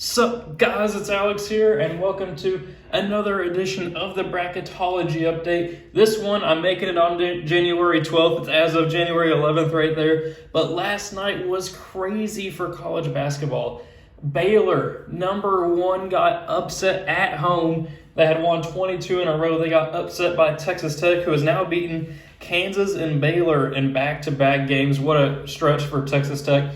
Sup guys, it's Alex here and welcome to another edition of the Bracketology update. This one, I'm making it on January 12th. It's as of January 11th right there. But last night was crazy for college basketball. Baylor, number one, got upset at home. They had won 22 in a row. They got upset by Texas Tech, who has now beaten Kansas and Baylor in back-to-back games. What a stretch for Texas Tech.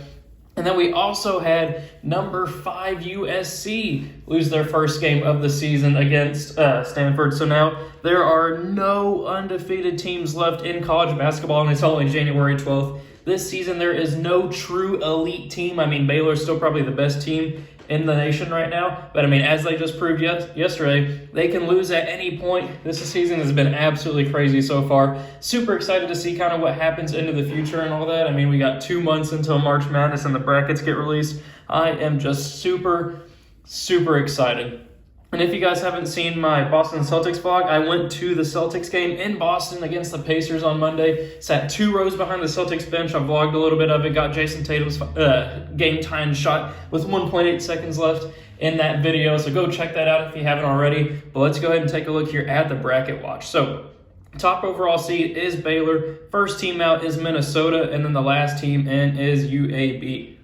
And then we also had number 5 USC lose their first game of the season against Stanford. So now there are no undefeated teams left in college basketball, and it's only January 12th. This season there is no true elite team. I mean, Baylor's still probably the best team in the nation right now. But I mean, as they just proved yesterday, they can lose at any point. This season has been absolutely crazy so far. Super excited to see kind of what happens into the future and all that. I mean, we got 2 months until March Madness and the brackets get released. I am just super excited. And if you guys haven't seen my Boston Celtics vlog, I went to the Celtics game in Boston against the Pacers on Monday. Sat 2 rows behind the Celtics bench. I vlogged a little bit of it. Got Jason Tatum's game-tying shot with 1.8 seconds left in that video. So go check that out if you haven't already. But let's go ahead and take a look here at the bracket watch. So top overall seed is Baylor. First team out is Minnesota. And then the last team in is UAB.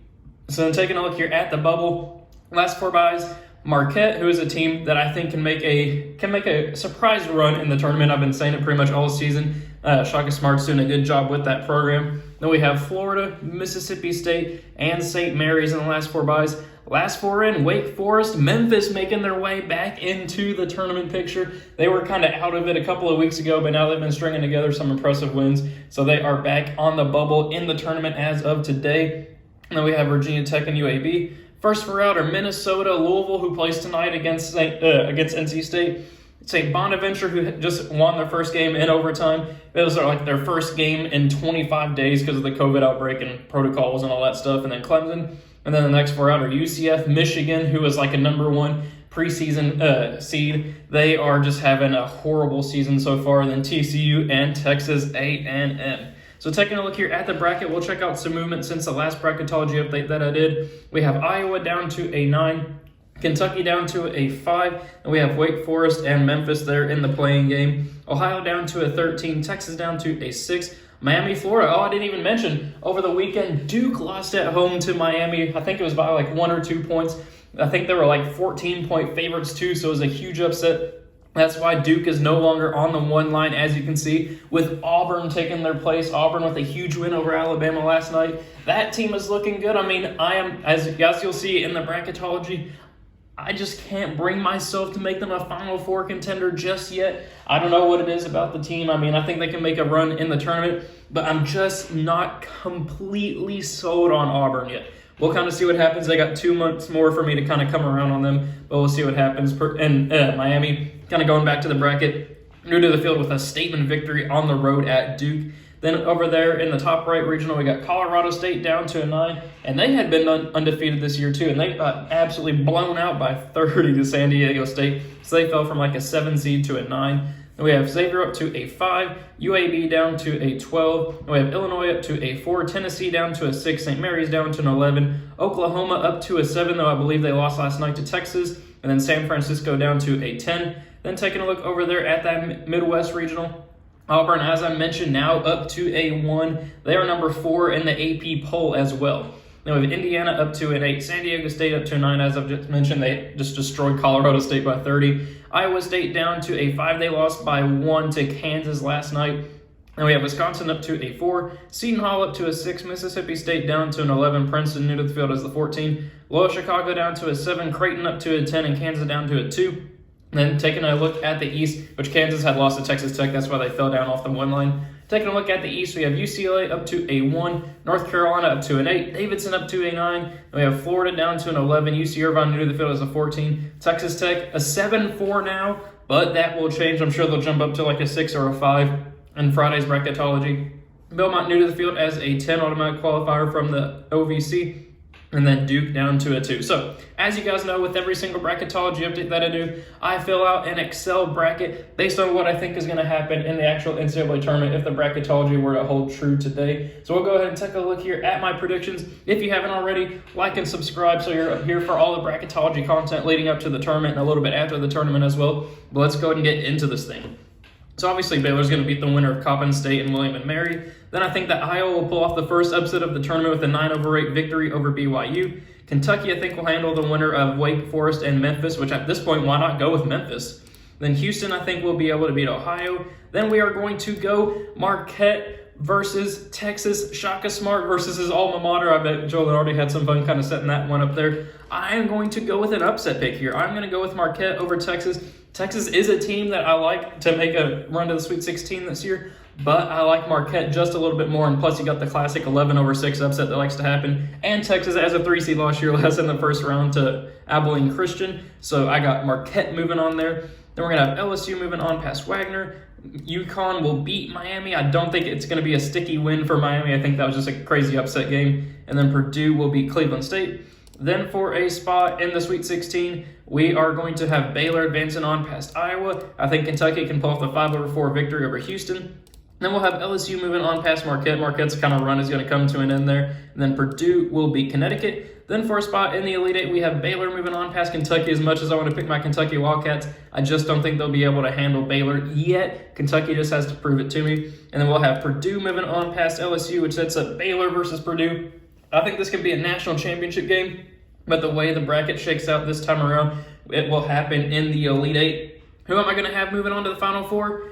So then taking a look here at the bubble. Last 4 byes. Marquette, who is a team that I think can make a surprise run in the tournament. I've been saying it pretty much all season. Shaka Smart's doing a good job with that program. Then we have Florida, Mississippi State, and St. Mary's in the last 4 byes. Last 4 in, Wake Forest, Memphis making their way back into the tournament picture. They were kind of out of it a couple of weeks ago, but now they've been stringing together some impressive wins. So they are back on the bubble in the tournament as of today. And then we have Virginia Tech and UAB. First 4 out are Minnesota, Louisville, who plays tonight against NC State. St. Bonaventure, who just won their first game in overtime. Those are like their first game in 25 days because of the COVID outbreak and protocols and all that stuff. And then Clemson. And then the next 4 out are UCF, Michigan, who is like a number 1 preseason seed. They are just having a horrible season so far. Then TCU and Texas A&M. So taking a look here at the bracket, we'll check out some movement since the last Bracketology update that I did. We have Iowa down to a 9, Kentucky down to a 5, and we have Wake Forest and Memphis there in the playing game. Ohio down to a 13, Texas down to a 6, Miami, Florida. Oh, I didn't even mention, over the weekend, Duke lost at home to Miami. I think it was by like 1 or 2 points. I think they were like 14-point favorites too, so it was a huge upset. That's why Duke is no longer on the 1 line, as you can see, with Auburn taking their place. Auburn with a huge win over Alabama last night. That team is looking good. I mean, I am, as you'll see in the Bracketology, I just can't bring myself to make them a Final Four contender just yet. I don't know what it is about the team. I mean, I think they can make a run in the tournament, but I'm just not completely sold on Auburn yet. We'll kind of see what happens. They got 2 months more for me to kind of come around on them, but we'll see what happens. And Miami, kind of going back to the bracket, new to the field with a statement victory on the road at Duke. Then over there in the top right regional, we got Colorado State down to a 9, and they had been undefeated this year too, and they got absolutely blown out by 30 to San Diego State. So they fell from like a 7 seed to a 9. And we have Xavier up to a 5, UAB down to a 12, and we have Illinois up to a 4, Tennessee down to a 6, St. Mary's down to an 11, Oklahoma up to a 7, though I believe they lost last night to Texas, and then San Francisco down to a 10. Then taking a look over there at that Midwest regional, Auburn, as I mentioned, now up to a 1. They are number 4 in the AP poll as well. Then we have Indiana up to an 8, San Diego State up to a 9, as I've just mentioned. They just destroyed Colorado State by 30. Iowa State down to a 5. They lost by 1 to Kansas last night. And we have Wisconsin up to a 4, Seton Hall up to a 6, Mississippi State down to an 11, Princeton new to the field as the 14, Loyola Chicago down to a 7, Creighton up to a 10, and Kansas down to a 2. Then taking a look at the East, which Kansas had lost to Texas Tech, that's why they fell down off the 1 line. Taking a look at the East, we have UCLA up to a 1, North Carolina up to an 8, Davidson up to a 9, and we have Florida down to an 11, UC Irvine new to the field as a 14, Texas Tech a 7-4 now, but that will change. I'm sure they'll jump up to like a 6 or a 5 in Friday's Bracketology. Belmont new to the field as a 10 automatic qualifier from the OVC. and then Duke down to a 2. So, as you guys know, with every single bracketology update that I do, I fill out an Excel bracket based on what I think is going to happen in the actual NCAA tournament if the bracketology were to hold true today. So we'll go ahead and take a look here at my predictions. If you haven't already, like and subscribe so you're here for all the bracketology content leading up to the tournament and a little bit after the tournament as well. But let's go ahead and get into this thing. So obviously Baylor's going to beat the winner of Coppin State and William & Mary. Then I think that Iowa will pull off the first upset of the tournament with a 9-8 victory over BYU. Kentucky, I think, will handle the winner of Wake Forest and Memphis, which at this point, why not go with Memphis? Then Houston, I think, will be able to beat Ohio. Then we are going to go Marquette versus Texas. Shaka Smart versus his alma mater. I bet Joe Lunardi had some fun kind of setting that one up there. I am going to go with an upset pick here. I'm going to go with Marquette over Texas. Texas is a team that I like to make a run to the Sweet 16 this year, but I like Marquette just a little bit more, and plus you got the classic 11-6 upset that likes to happen, and Texas as a 3 seed last year lost in the first round to Abilene Christian, so I got Marquette moving on there. Then we're going to have LSU moving on past Wagner. UConn will beat Miami. I don't think it's going to be a sticky win for Miami. I think that was just a crazy upset game. And then Purdue will beat Cleveland State. Then for a spot in the Sweet 16, we are going to have Baylor advancing on past Iowa. I think Kentucky can pull off the 5-4 victory over Houston. Then we'll have LSU moving on past Marquette. Marquette's kind of run is going to come to an end there. And then Purdue will beat Connecticut. Then for a spot in the Elite Eight, we have Baylor moving on past Kentucky. As much as I want to pick my Kentucky Wildcats, I just don't think they'll be able to handle Baylor yet. Kentucky just has to prove it to me. And then we'll have Purdue moving on past LSU, which sets up Baylor versus Purdue. I think this could be a national championship game, but the way the bracket shakes out this time around, it will happen in the Elite Eight. Who am I going to have moving on to the Final Four?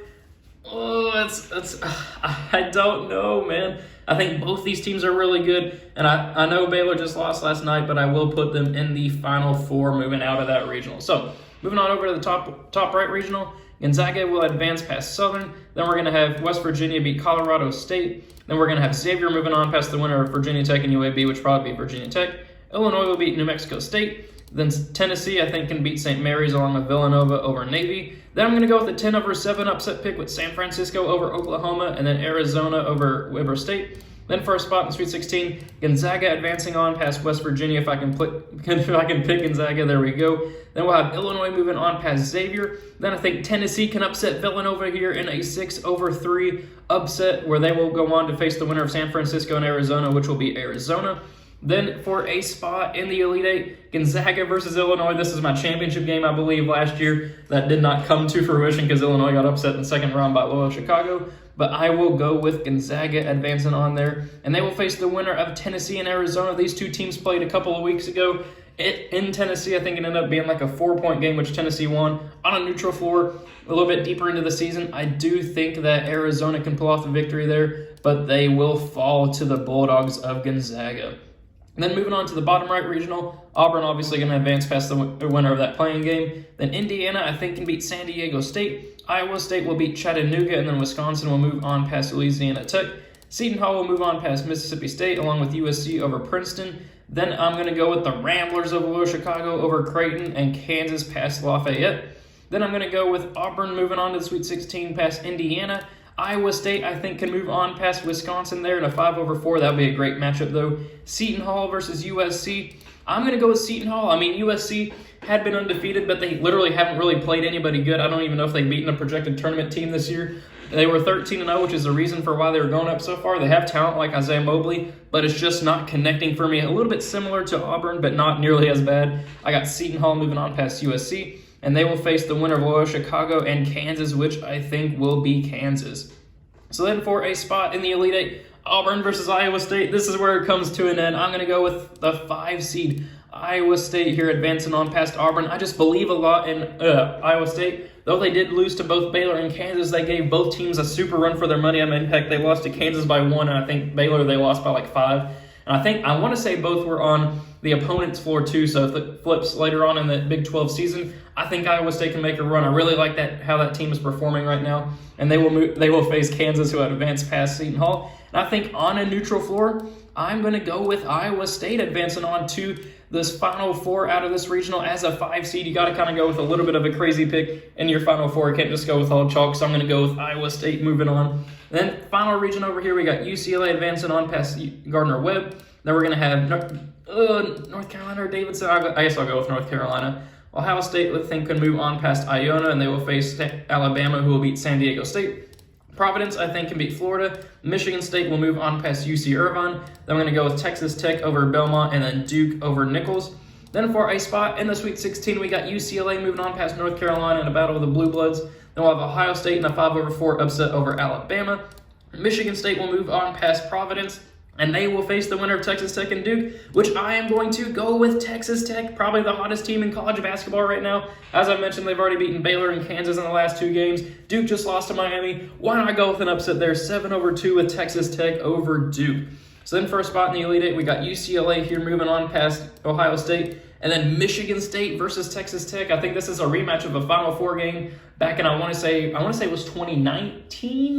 Oh, I don't know, man. I think both these teams are really good, and I know Baylor just lost last night, but I will put them in the Final Four moving out of that regional. So, moving on over to the top right regional, Gonzaga will advance past Southern. Then we're going to have West Virginia beat Colorado State. Then we're going to have Xavier moving on past the winner of Virginia Tech and UAB, which will probably be Virginia Tech. Illinois will beat New Mexico State. Then Tennessee, I think, can beat St. Mary's along with Villanova over Navy. Then I'm going to go with the 10-7 upset pick with San Francisco over Oklahoma and then Arizona over Weber State. Then for a spot in the Sweet 16, Gonzaga advancing on past West Virginia. If I can pick Gonzaga, there we go. Then we'll have Illinois moving on past Xavier. Then I think Tennessee can upset Villanova here in a 6-3 upset where they will go on to face the winner of San Francisco and Arizona, which will be Arizona. Then for a spot in the Elite Eight, Gonzaga versus Illinois. This is my championship game, I believe, last year. That did not come to fruition because Illinois got upset in the second round by Loyola Chicago. But I will go with Gonzaga advancing on there. And they will face the winner of Tennessee and Arizona. These two teams played a couple of weeks ago. In Tennessee, I think it ended up being like a 4-point game, which Tennessee won on a neutral floor. A little bit deeper into the season, I do think that Arizona can pull off the victory there, but they will fall to the Bulldogs of Gonzaga. And then moving on to the bottom right regional, Auburn obviously going to advance past the winner of that playing game. Then Indiana, I think, can beat San Diego State. Iowa State will beat Chattanooga, and then Wisconsin will move on past Louisiana Tech. Seton Hall will move on past Mississippi State, along with USC over Princeton. Then I'm going to go with the Ramblers of Loyola Chicago over Creighton and Kansas past Lafayette. Then I'm going to go with Auburn moving on to the Sweet 16 past Indiana. Iowa State, I think, can move on past Wisconsin there in a 5-4. That would be a great matchup, though. Seton Hall versus USC. I'm going to go with Seton Hall. I mean, USC had been undefeated, but they literally haven't really played anybody good. I don't even know if they've beaten a projected tournament team this year. They were 13-0, which is the reason for why they were going up so far. They have talent like Isaiah Mobley, but it's just not connecting for me. A little bit similar to Auburn, but not nearly as bad. I got Seton Hall moving on past USC. And they will face the winner of Loyola Chicago and Kansas, which I think will be Kansas. So then for a spot in the Elite Eight, Auburn versus Iowa State. This is where it comes to an end. I'm going to go with the 5 seed Iowa State here advancing on past Auburn. I just believe a lot in Iowa State. Though they did lose to both Baylor and Kansas, they gave both teams a super run for their money. I mean, heck, they lost to Kansas by 1, and I think Baylor they lost by like 5. And I want to say both were on the opponent's floor too, so if it flips later on in the Big 12 season, I think Iowa State can make a run. I really like that how that team is performing right now, and they will face Kansas, who had advanced past Seton Hall. And I think on a neutral floor, I'm going to go with Iowa State advancing on to this Final Four out of this regional as a 5 seed. You got to kind of go with a little bit of a crazy pick in your Final Four. You can't just go with all chalk, so I'm going to go with Iowa State moving on. Then final region over here, we got UCLA advancing on past Gardner-Webb. Then we're going to have North Carolina or Davidson? I guess I'll go with North Carolina. Ohio State, I think, can move on past Iona, and they will face Alabama, who will beat San Diego State. Providence, I think, can beat Florida. Michigan State will move on past UC Irvine. Then I'm going to go with Texas Tech over Belmont, and then Duke over Nichols. Then for a spot in the Sweet 16, we got UCLA moving on past North Carolina in a battle with the Blue Bloods. Then we'll have Ohio State in a 5-4 upset over Alabama. Michigan State will move on past Providence, and they will face the winner of Texas Tech and Duke, which I am going to go with Texas Tech, probably the hottest team in college basketball right now. As I mentioned, they've already beaten Baylor and Kansas in the last 2 games. Duke just lost to Miami. Why not go with an upset there, 7-2 with Texas Tech over Duke? So then for a spot in the Elite Eight, we got UCLA here moving on past Ohio State, and then Michigan State versus Texas Tech. I think this is a rematch of a Final Four game back in, I want to say it was 2019,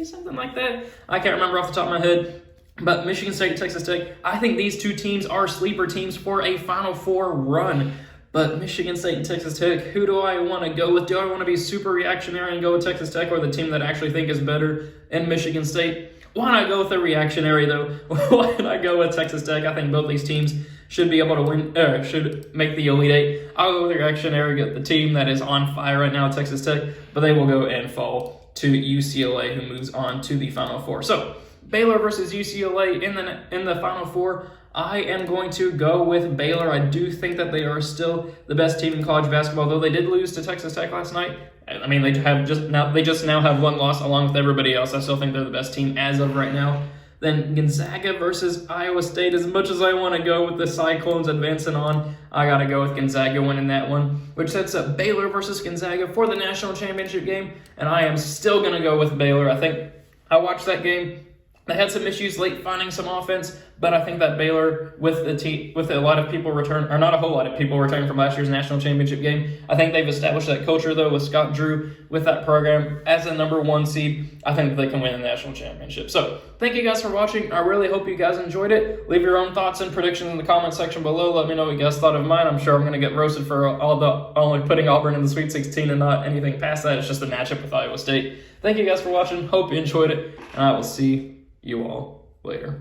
something like that. I can't remember off the top of my head. But Michigan State and Texas Tech, I think these 2 teams are sleeper teams for a Final Four run. But Michigan State and Texas Tech, who do I want to go with? Do I want to be super reactionary and go with Texas Tech, or the team that I actually think is better in Michigan State? Why not go with the reactionary, though? Why not go with Texas Tech? I think both these teams should be able to win, should make the Elite Eight. I'll go with the reactionary, get the team that is on fire right now, Texas Tech, but they will go and fall to UCLA, who moves on to the Final Four. So, Baylor versus UCLA in the Final Four. I am going to go with Baylor. I do think that they are still the best team in college basketball, though they did lose to Texas Tech last night. I mean, they just now have 1 loss along with everybody else. I still think they're the best team as of right now. Then Gonzaga versus Iowa State. As much as I want to go with the Cyclones advancing on, I got to go with Gonzaga winning that one, which sets up Baylor versus Gonzaga for the national championship game, and I am still going to go with Baylor. I think I watched that game. They had some issues late finding some offense, but I think that Baylor, with a lot of people return, or not a whole lot of people returning from last year's national championship game, I think they've established that culture, though, with Scott Drew, with that program as a number 1 seed. I think they can win the national championship. So, thank you guys for watching. I really hope you guys enjoyed it. Leave your own thoughts and predictions in the comment section below. Let me know what you guys thought of mine. I'm sure I'm going to get roasted for only putting Auburn in the Sweet 16 and not anything past that. It's just a matchup with Iowa State. Thank you guys for watching. Hope you enjoyed it, and I will see you all later.